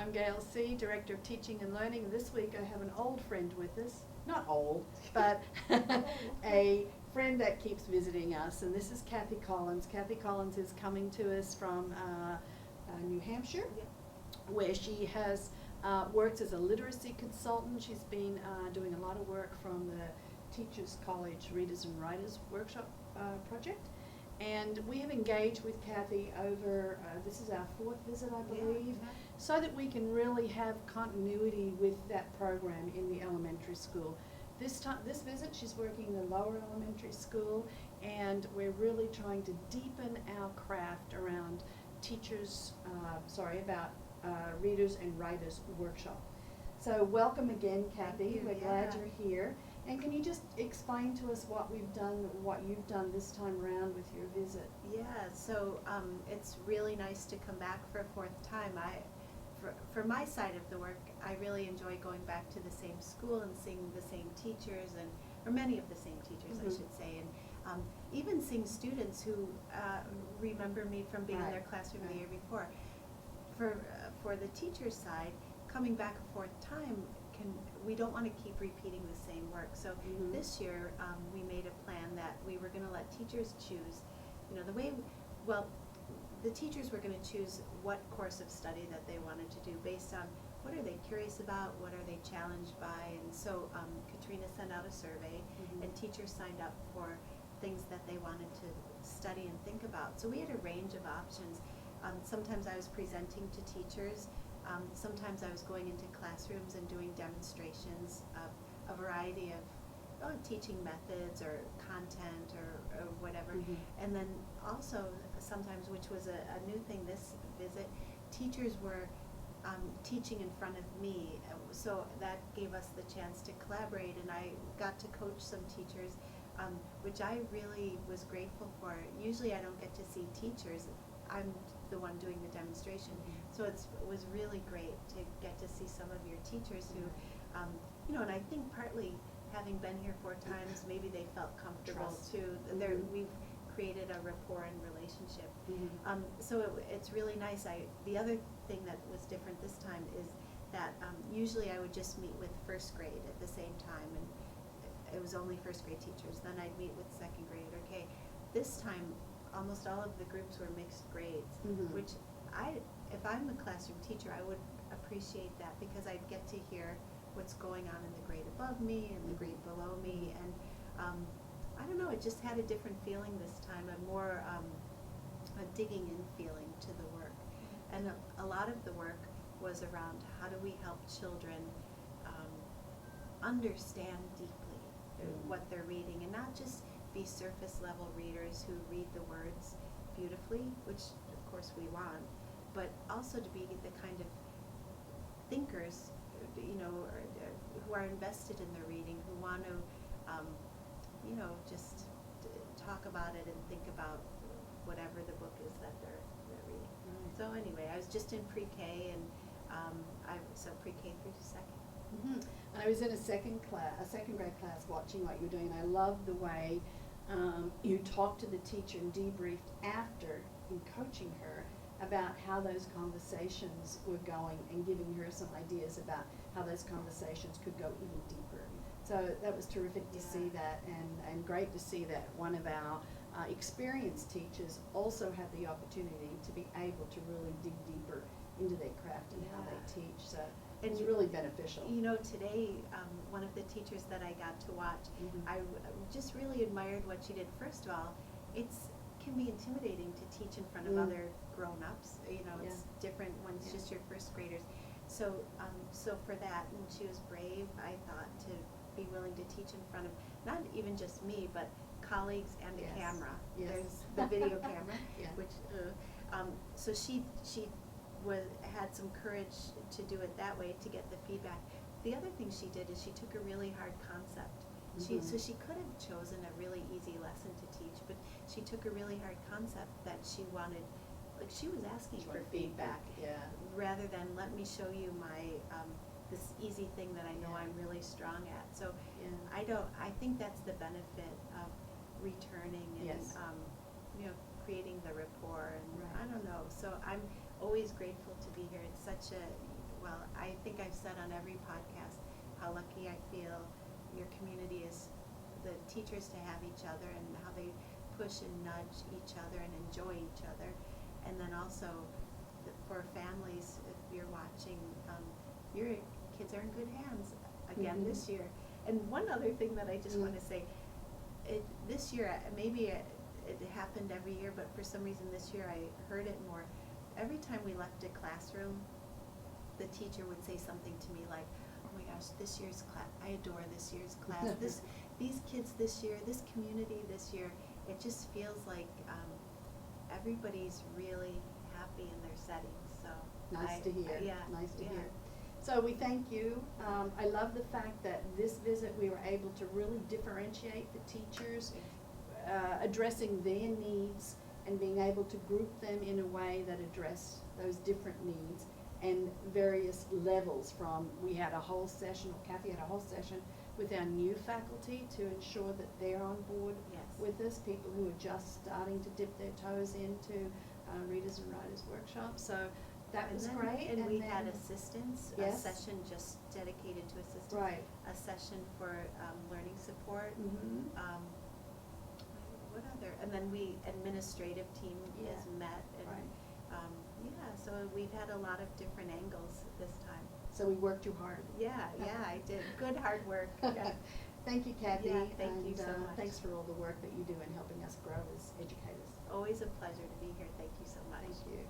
I'm Gail C., Director of Teaching and Learning. This week I have an old friend with us. Not old, but a friend that keeps visiting us, and this is Kathy Collins. Kathy Collins is coming to us from New Hampshire, where she has worked as a literacy consultant. She's been doing a lot of work from the Teachers College Readers and Writers Workshop project. And we have engaged with Kathy over, this is our 4th visit, I believe, so that we can really have continuity with that program in the elementary school. This visit, she's working in the lower elementary school, and we're really trying to deepen our craft around Readers and Writers Workshop. So welcome again, Kathy. We're glad you're here. And can you just explain to us what you've done this time around with your visit? Yeah, so it's really nice to come back for a 4th time. For my side of the work, I really enjoy going back to the same school and seeing the same teachers, or many of the same teachers, I should say, and even seeing students who remember me from being in their classroom the year before. For the teacher's side, coming back a 4th time, we don't want to keep repeating the same work. So this year we made a plan that we were going to let teachers choose, the teachers were going to choose what course of study that they wanted to do based on what are they curious about, what are they challenged by, and so Katrina sent out a survey and teachers signed up for things that they wanted to study and think about. So we had a range of options. Sometimes I was presenting to teachers. Sometimes I was going into classrooms and doing demonstrations of a variety of teaching methods or content or whatever. And then also sometimes, which was a new thing this visit, teachers were teaching in front of me. So that gave us the chance to collaborate, and I got to coach some teachers, which I really was grateful for. Usually I don't get to see teachers. I'm the one doing the demonstration. So it was really great to get to see some of your teachers who, and I think partly having been here 4 times, maybe they felt comfortable too. We've created a rapport and relationship. So it's really nice. The other thing that was different this time is that usually I would just meet with 1st grade at the same time, and it was only 1st grade teachers. Then I'd meet with 2nd grade. Okay, this time almost all of the groups were mixed grades, which if I'm a classroom teacher, I would appreciate that because I'd get to hear what's going on in the grade above me and the grade below me, and I don't know, it just had a different feeling this time, a more a digging in feeling to the work. And a lot of the work was around how do we help children understand deeply what they're reading, and not just be surface level readers who read the words beautifully, which of course we want, but also to be the kind of thinkers, who are invested in their reading, who want to, just talk about it and think about whatever the book is that they're reading. So anyway, I was just in pre-K, and so pre-K through to 2nd. And I was in a second grade class watching what you were doing, and I loved the way you talked to the teacher and debriefed after in coaching her about how those conversations were going and giving her some ideas about how those conversations could go even deeper. So that was terrific to see that, and great to see that one of our experienced teachers also had the opportunity to be able to really dig deeper into their craft and how they teach. So it's really beneficial. Today, one of the teachers that I got to watch, I just really admired what she did. First of all, it can be intimidating to teach in front of other grown-ups. It's different when it's just your 1st graders. So for that, and she was brave, I thought, to be willing to teach in front of not even just me, but colleagues and a camera. There's the video camera, which so she had some courage to do it that way, to get the feedback. The other thing she did is she took a really hard concept. So she could have chosen a really easy lesson to teach, but she took a really hard concept that she wanted, she was asking for feedback, rather than let me show you my this easy thing that I know I'm really strong at. So I think that's the benefit of returning and creating the rapport, and I don't know. So I'm always grateful to be here. It's such a well, I think I've said on every podcast how lucky I feel your community is, the teachers to have each other and how they push and nudge each other and enjoy each other. And then also for families, if you're watching, your kids are in good hands again this year. And one other thing that I just want to say, this year, maybe it happened every year, but for some reason this year I heard it more. Every time we left a classroom, the teacher would say something to me like, "Oh my gosh, this year's class, I adore this year's class. These kids this year, this community this year, it just feels like everybody's really happy in their settings." So Nice to hear. Yeah, Nice to yeah. hear. So we thank you. I love the fact that this visit we were able to really differentiate the teachers, addressing their needs and being able to group them in a way that addressed those different needs and various levels from, we had a whole session, or Kathy had a whole session with our new faculty to ensure that they're on board Yes. with this, people who are just starting to dip their toes into Readers and Writers Workshop. So that was great. And we then- had assistance, a Yes. session just dedicated to assistance. Right. A session for learning support. What other? And then administrative team has met and, Right. yeah, so we've had a lot of different angles this time. So we worked you hard. Yeah, I did. Good hard work. Yeah. Thank you, Kathy. Yeah, thank you so and, much. Thanks for all the work that you do in helping us grow as educators. Always a pleasure to be here. Thank you so much. Thank you.